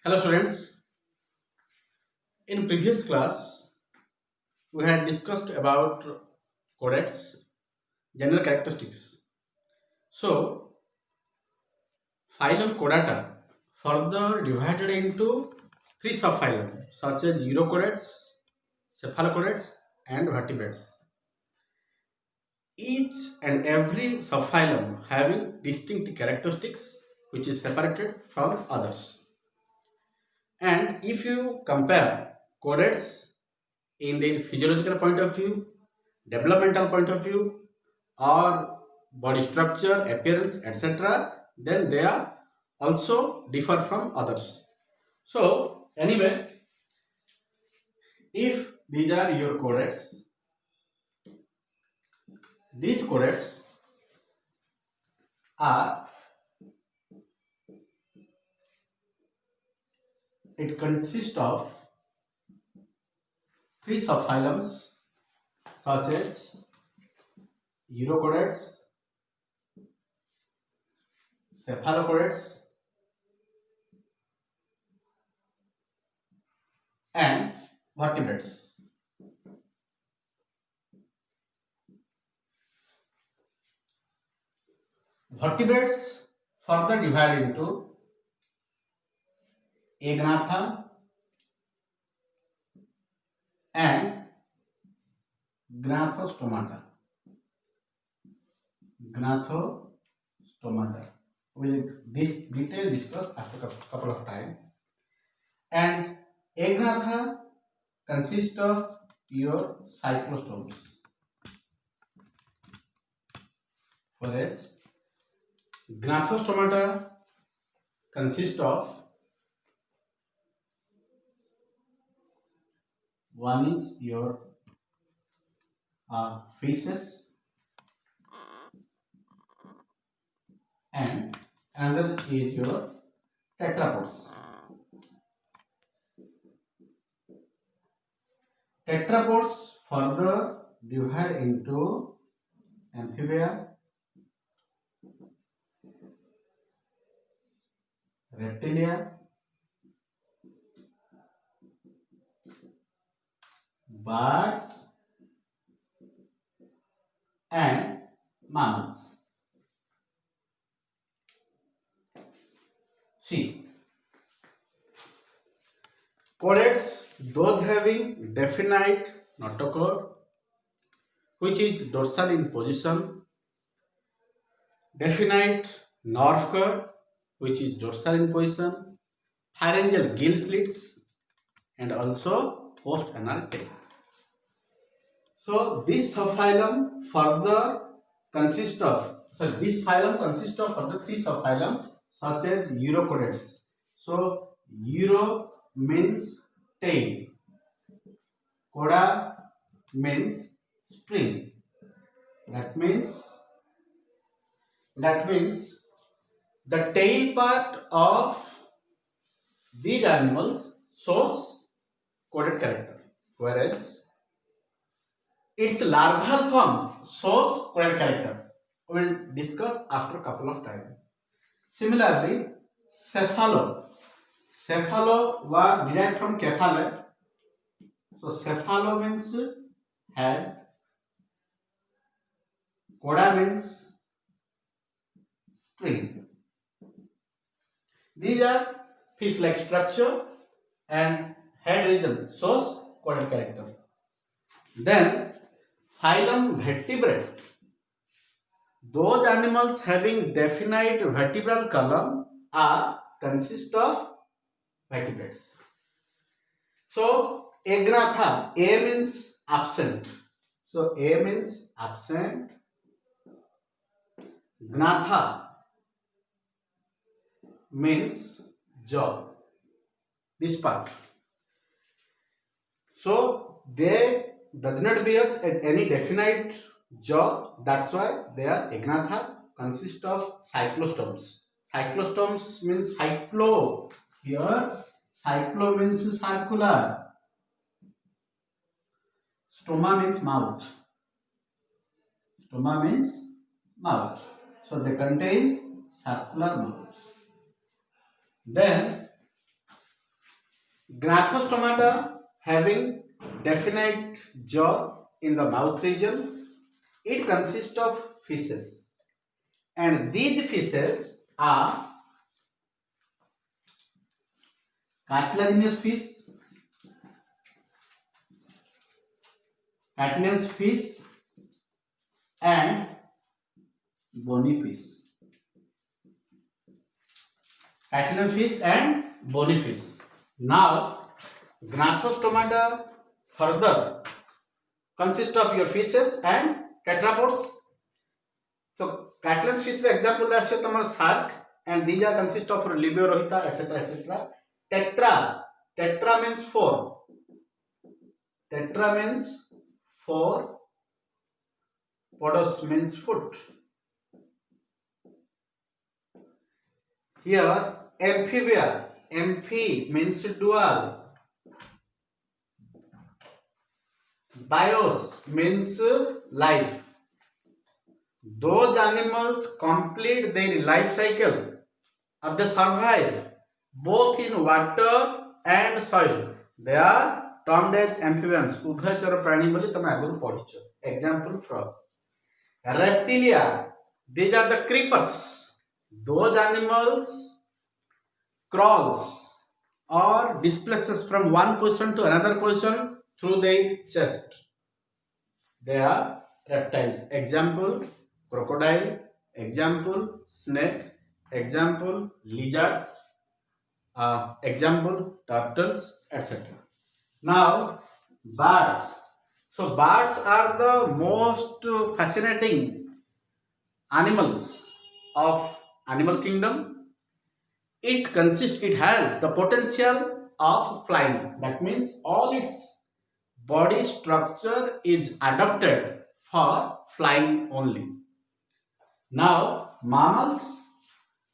Hello students. In previous class, we had discussed about chordates, general characteristics. So, phylum Chordata further divided into three subphylum such as Urochordates, Cephalochordates and vertebrates. Each and every subphylum having distinct characteristics which is separated from others. And if you compare chordates in their physiological point of view, developmental point of view, or body structure, appearance, etc., then they are also differ from others. So, anyway, if these are your chordates, these chordates are, it consists of three subphylums such as Urochordates, Cephalochordates, and vertebrates. Vertebrates further divide into Agnatha and Gnathostomata. Gnathostomata. We will detail discuss after a couple of time. And Agnatha consists of your cyclostomes. Whereas Gnathostomata consists of one is your fishes and another is your tetrapods. Tetrapods further divide into amphibia, reptilia, birds, and mammals. See, chordates, those having definite notochord, which is dorsal in position, definite nerve cord, which is dorsal in position, pharyngeal gill slits, and also post-anal tail. So this subphylum further consists of, this phylum consists of further three subphylum such as Urochordates. So Uro means tail, Coda means string. That means the tail part of these animals shows coded character, whereas its larval form shows coded character. We will discuss after a couple of time. Similarly, cephalo was derived from cephale. So cephalo means head, coda means string. These are fish-like structure and head region shows coded character. Then phylum vertebrate. Those animals having definite vertebral column are consist of vertebrates. So Agnatha, A means absent. So A means absent. Gnatha means jaw. This part. So they does not bear any definite jaw. That's why they are Agnatha consist of cyclostomes. Cyclostomes means cyclo. Here cyclo means circular. Stoma means mouth. Stoma means mouth. So they contain circular mouth. Then Gnathostomata having definite jaw in the mouth region. It consists of fishes, and these fishes are cartilaginous fish, and bony fish. Cartilaginous fish and bony fish. Now, Gnathostomata further consist of your fishes and tetrapods. So, cartilaginous fish example is shark, and these are consist of Libio rohita, etc., etc. Tetra means four. Tetra means four. Podos means foot. Here, amphibia. Amphi means dual. Bios means life. Those animals complete their life cycle, or they survive both in water and soil. They are termed as amphibians. उभयचर प्राणी बोली तुम आगुरी पढ़िଛ. Example frog. Reptilia. These are the creepers. Those animals crawls or displaces from one position to another position through their chest. They are reptiles. Example crocodile. Example snake. Example lizards. Example turtles, etc. Now birds. So birds are the most fascinating animals of animal kingdom. It has the potential of flying. That means all its body structure is adapted for flying only. Now mammals.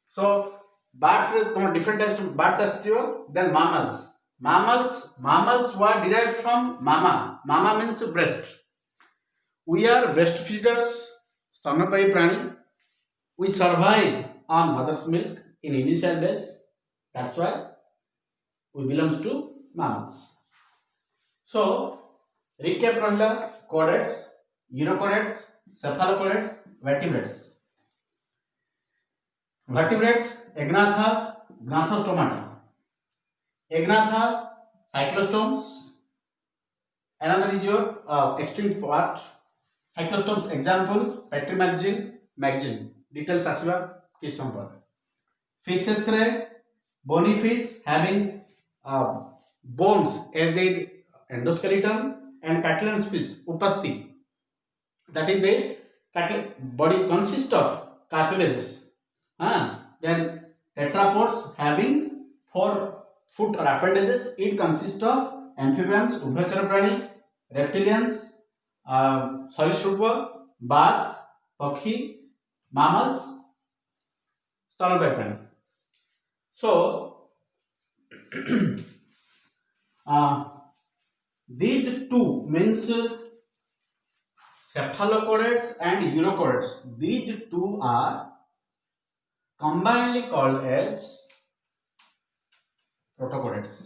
So birds, different types of birds assume. Then mammals. Mammals were derived from mama. Mama means breast. We are breastfeeders, स्तनपायी प्राणी. We survive on mother's milk in initial days. That's why we belongs to mammals. So recap rahila: chordates, urochordates, cephalochordates, vertebrates. Vertebrates: Agnatha, Gnathostomata. Agnatha, cyclostomes. Another is your extinct part. Cyclostomes example: Petrimagine, Magine. Details asiba question par. Fishes re bony fish having bones as their endoskeleton, and cartilaginous fish upasthi. That is the body consists of cartilages. Then tetrapods having 4 foot or appendages. It consists of amphibians, ubhayachara prani, reptilians, sarisrupa, birds, pakhi, mammals, स्तनपायी prani. So these two means cephalochordates and urochordates. These two are combinedly called as protochordates.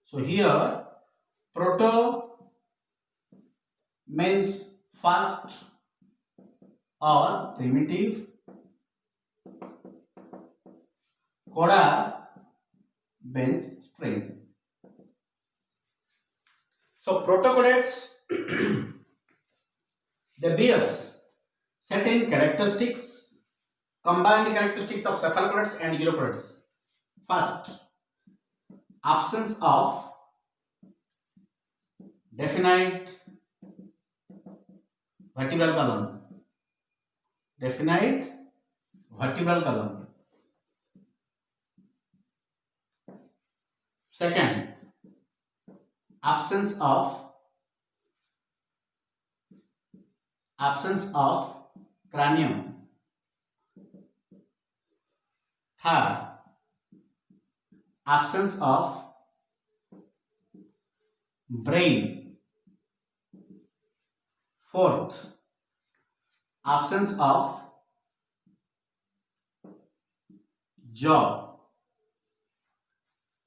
So here proto means first or primitive. Coda means spring. So protochordates they bears certain characteristics, combined characteristics of cephalochordates and urochordates. First, absence of definite vertebral column. Second, absence of cranium. Third, absence of brain. Fourth, absence of job.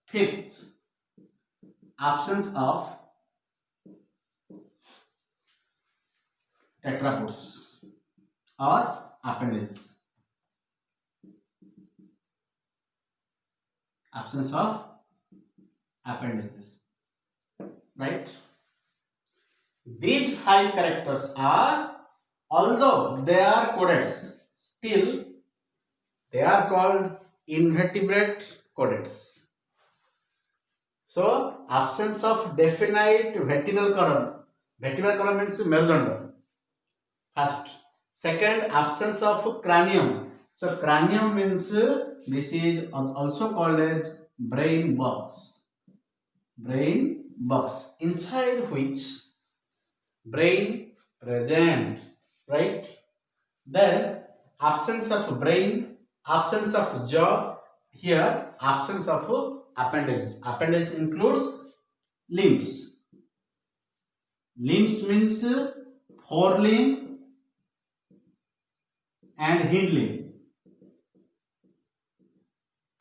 Fifth, absence of tetrapods or appendages. Absence of appendages. Right? These five characters are, although they are codeds, still they are called invertebrate codeds. So, absence of definite vertebral column. Vertebral column means melodondron. First. Second, absence of cranium. So, cranium means this is also called as brain box. Brain box, inside which brain present, right? Then absence of brain, absence of jaw, here absence of appendages. Appendage includes limbs. Limbs means forelimb and hind limb.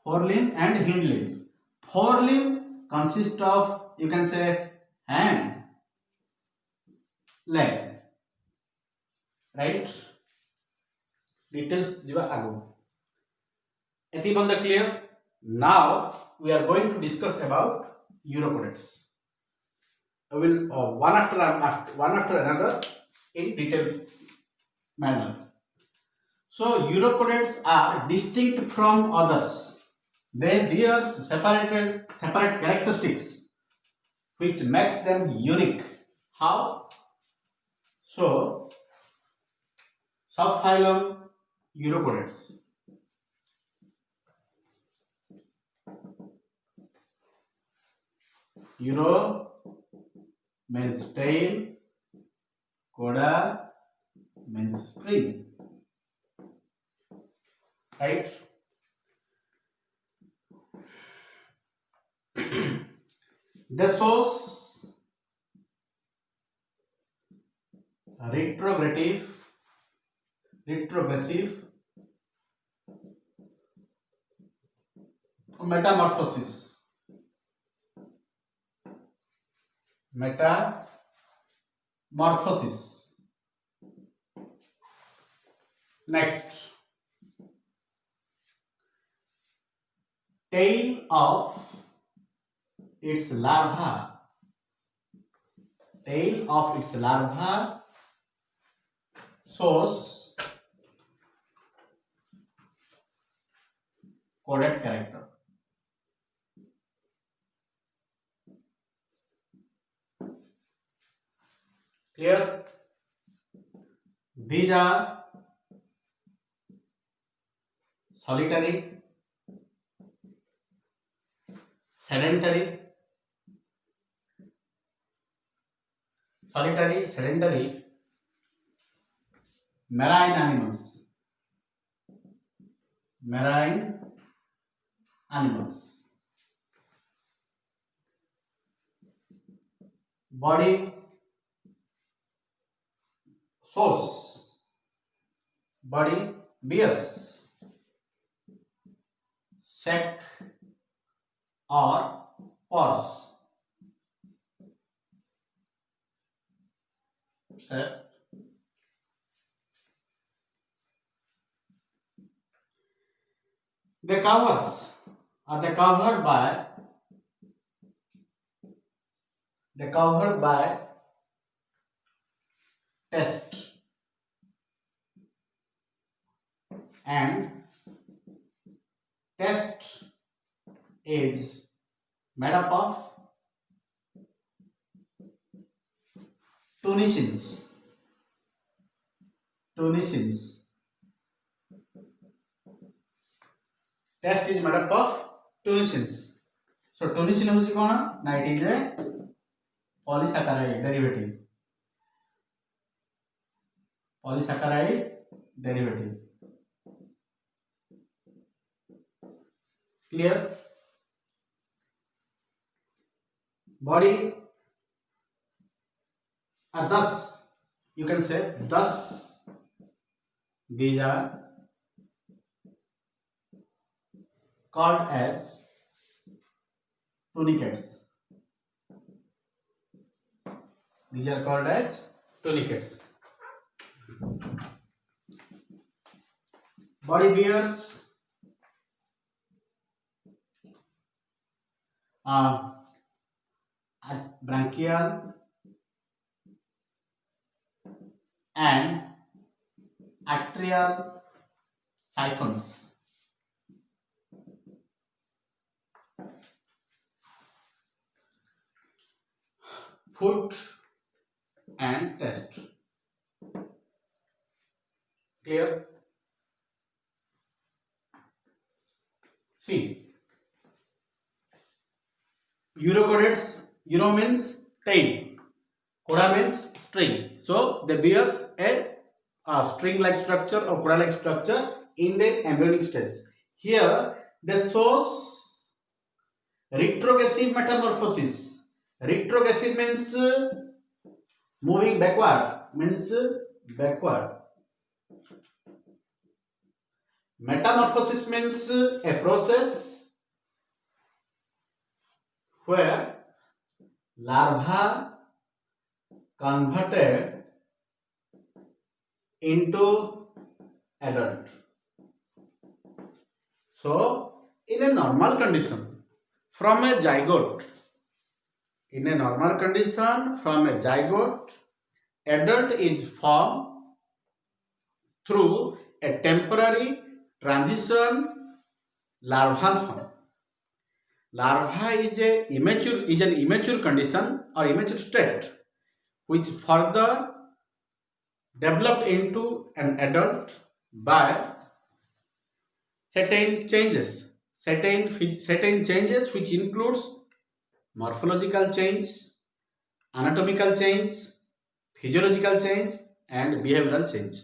Forelimb and hind limb. Forelimb consists of, you can say, hand, leg, right? Details jiba agu. Eti banda clear? Now we are going to discuss about urocodex. I will one after another in detailed manner. So urocodex are distinct from others. They bear separate characteristics which makes them unique. How? So subphylum urocodex. Uro means tail, coda means spring, right? This shows retrogressive metamorphosis. Next, tail of its larva. Tail of its larva shows coded character. Clear? These are solitary, sedentary, marine animals. Body source. Body bears sac or pores. Sac. The covers are covered by test, and test is made up of tunicins. Test is made up of tunicins. So tunicin is कौन? ना it is a polysaccharide derivative. Clear? Body thus, you can say, thus these are called as tunicates. These are called as tunicates. Body bears branchial and atrial siphons. Foot and test. Clear? See, urochordates. Uro means tail. Coda means string. So they bears a string-like structure or coda-like structure in their embryonic stage. Here they shows retrogressive metamorphosis. Retrogressive means moving backward. Means backward. Metamorphosis means a process where larva converted into adult. So, in a normal condition, from a zygote, adult is formed through a temporary transition larval form. Larva is an immature condition or immature state which further developed into an adult by certain changes which includes morphological change, anatomical change, physiological change and behavioral change.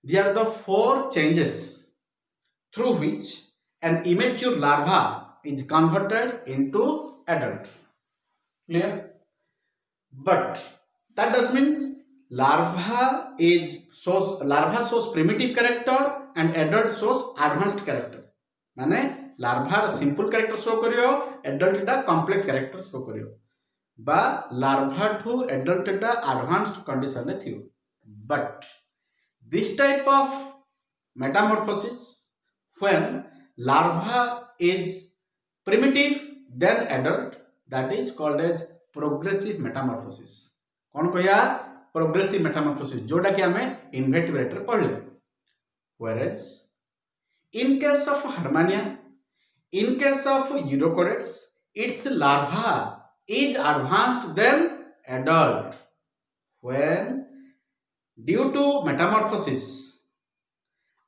These are the 4 changes through which an immature larva is converted into adult. Clear? But that does mean larva shows primitive character and adult shows advanced character. माने larva simple character show करियो, adult टा complex character show करियो. बा larva to adult टा advanced condition में थियो. But this type of metamorphosis, when larva is primitive then adult, that is called as progressive metamorphosis. कौन कहया progressive metamorphosis जोटा कि हमें invertebrate पढ़ले. Whereas in case of Hermania, in case of Urochordates, its larva is advanced than adult. When due to metamorphosis,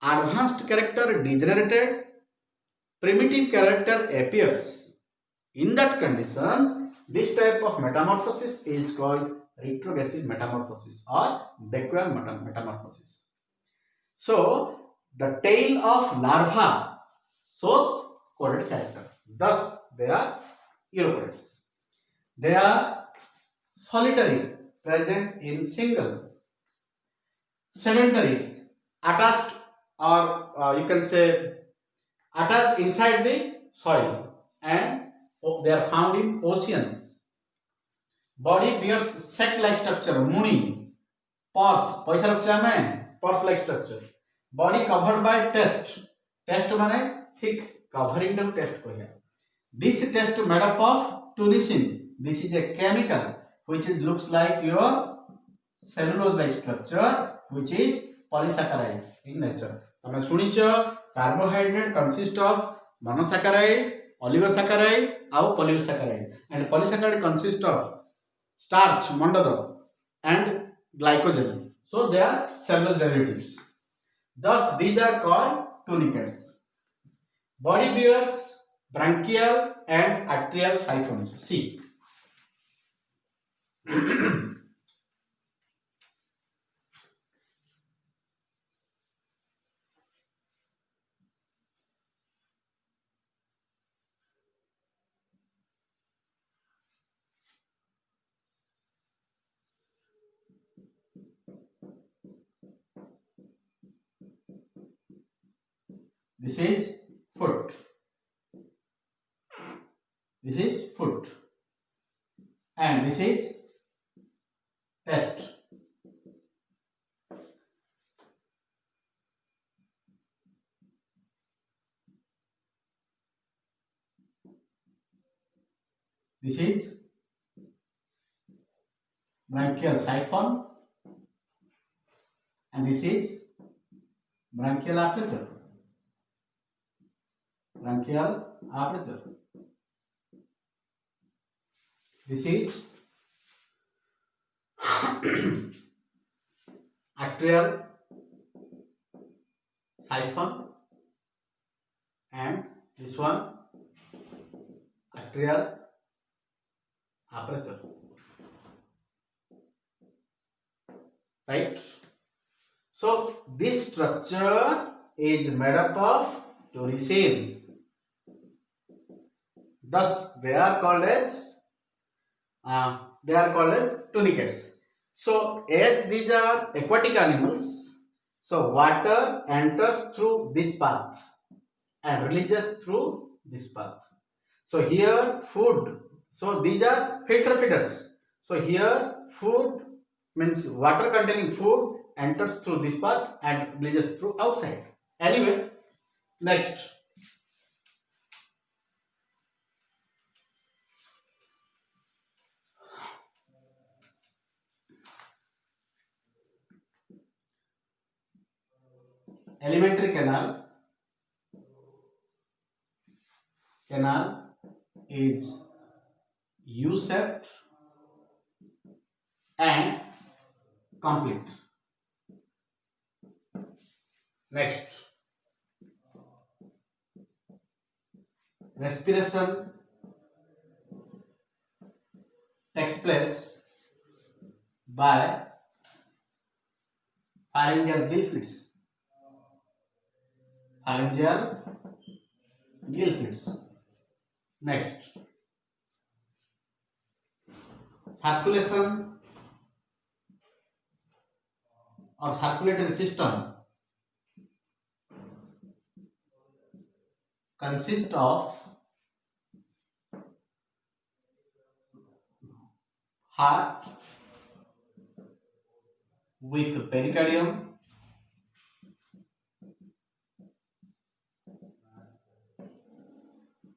advanced character degenerated, primitive character appears. In that condition, this type of metamorphosis is called retrogressive metamorphosis or backward metamorphosis. So, the tail of larva shows coded character. Thus, they are Urochordates. They are solitary, present in single, sedentary, attached, or you can say attached inside the soil, and they are found in oceans. Body bears sac-like structure, muni, purse, paisa रखचा में purse-like structure. Body covered by test. Test माने thick covering the test को है. This test made up of tunicin. This is a chemical which looks like your cellulose-like structure, which is polysaccharide in nature. तमें सुनिच carbohydrate consist of monosaccharide, oligosaccharide, और polysaccharide, and polysaccharide consist of starch, mandada, and glycogen. So they are cellulose derivatives. Thus, these are called tunicates. Body bears branchial and atrial siphons. See. This is foot. This is branchial siphon, and this is branchial aperture. Branchial aperture. This is arterial siphon, and this one arterial aperture. Right? So this structure is made up of turricine. Thus they are called as tunicates. So as these are aquatic animals, so water enters through this path and releases through this path. So here food. So these are filter feeders. So here food means water containing food enters through this path and releases through outside. Anyway, next. Alimentary canal is U-shaped and complete. Next, respiration takes place by pharyngeal gill slits. Pharyngeal gill slits. Next, circulation or circulatory system consists of heart with pericardium,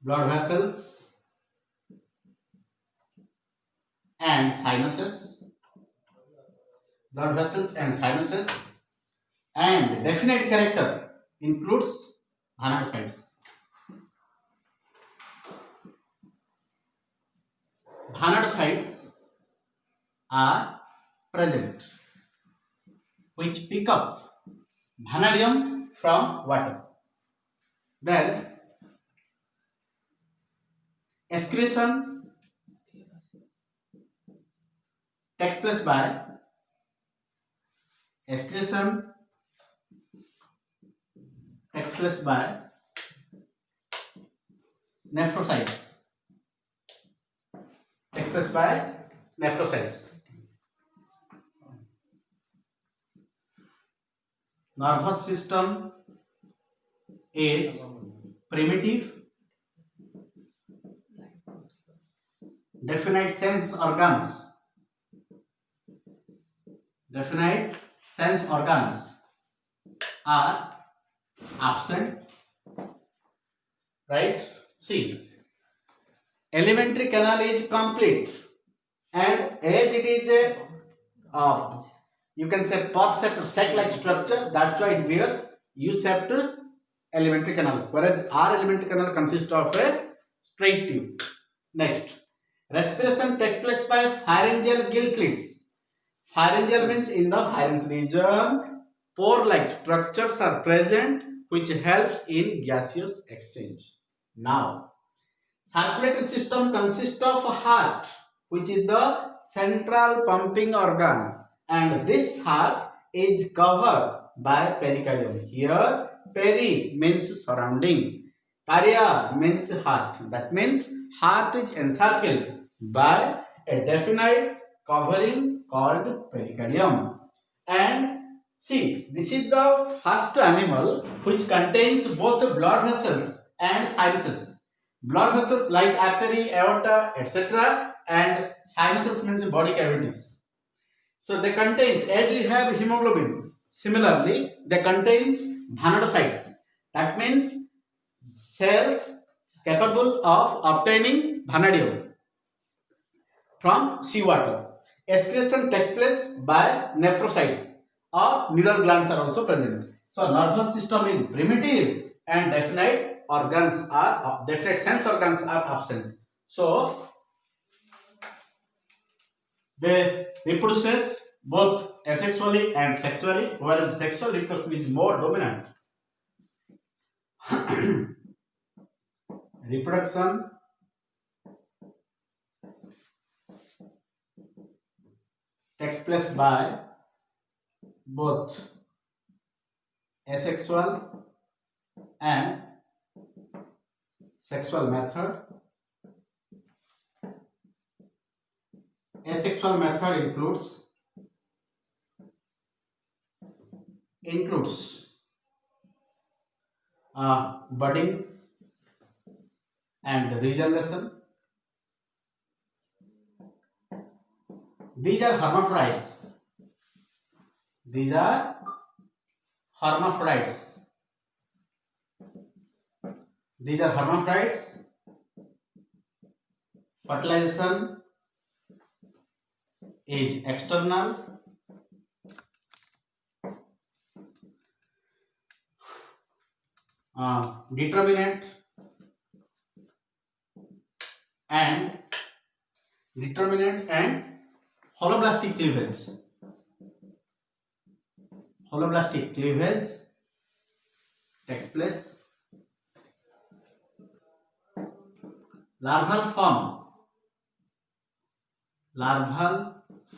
blood vessels and sinuses, and definite character includes gonadotropins. Gonadotropins are present which pick up vanadium from water. Then excretion takes place by nephrocytes. Nervous system is primitive. Definite sense organs are absent. Right? See, alimentary canal is complete, and as it is a you can say pod-shaped sac-like structure, that's why it bears U-shaped alimentary canal, whereas our alimentary canal consists of a straight tube. Next, respiration takes place by pharyngeal gill slits. Pharyngeal means in the pharynx region, pore-like structures are present which helps in gaseous exchange. Now, circulatory system consists of heart, which is the central pumping organ, and this heart is covered by pericardium. Here, peri means surrounding, cardia means heart. That means heart is encircled by a definite covering called pericardium. And see, this is the first animal which contains both blood vessels and sinuses. Blood vessels like artery, aorta, etc. and sinuses means body cavities. So they contains, as we have hemoglobin, similarly they contains gonadotropins. That means cells capable of obtaining vanadium. from seawater. Excretion takes place by nephrocytes or neural glands are also present. So nervous system is primitive and definite sense organs are absent. So they reproduces both asexually and sexually, whereas sexual reproduction is more dominant. Reproduction takes place by both asexual and sexual method. Asexual method includes budding and regeneration. These are hermaphrodites. These are hermaphrodites. These are hermaphrodites. Fertilization is external. Determinate and holoblastic cleavage. Holoblastic cleavage takes place. Larval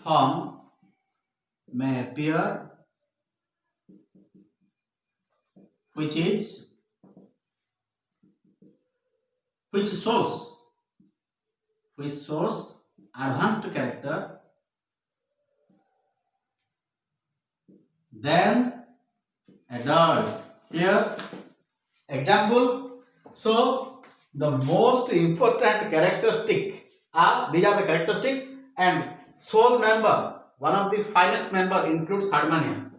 form may appear, which shows advanced character than adult. Here example. So the most important characteristic these are the characteristics, and sole member, one of the finest member, includes Hardmania,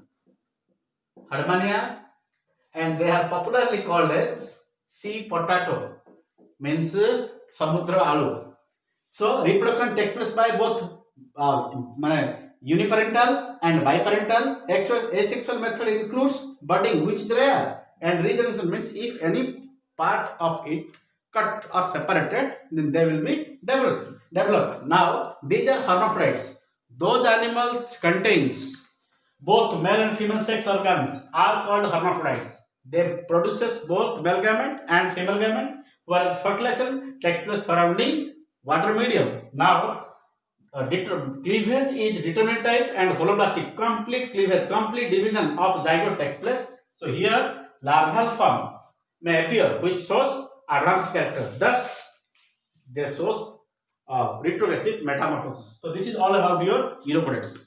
and they are popularly called as sea potato, means samudra alu. So reproduction takes place by both uniparental and biparental. Asexual method includes budding, which is rare, and regeneration means if any part of it cut or separated, then they will be developed. Now these are hermaphrodites. Those animals contains both male and female sex organs are called hermaphrodites. They produces both male gamete and female gamete, whereas fertilization takes place surrounding water medium. Now cleavage is determinate type and holoblastic. Complete cleavage, complete division of zygote takes place. So here larval form may appear, which shows advanced character. Thus they shows retrogressive metamorphosis. So this is all about your uropodates.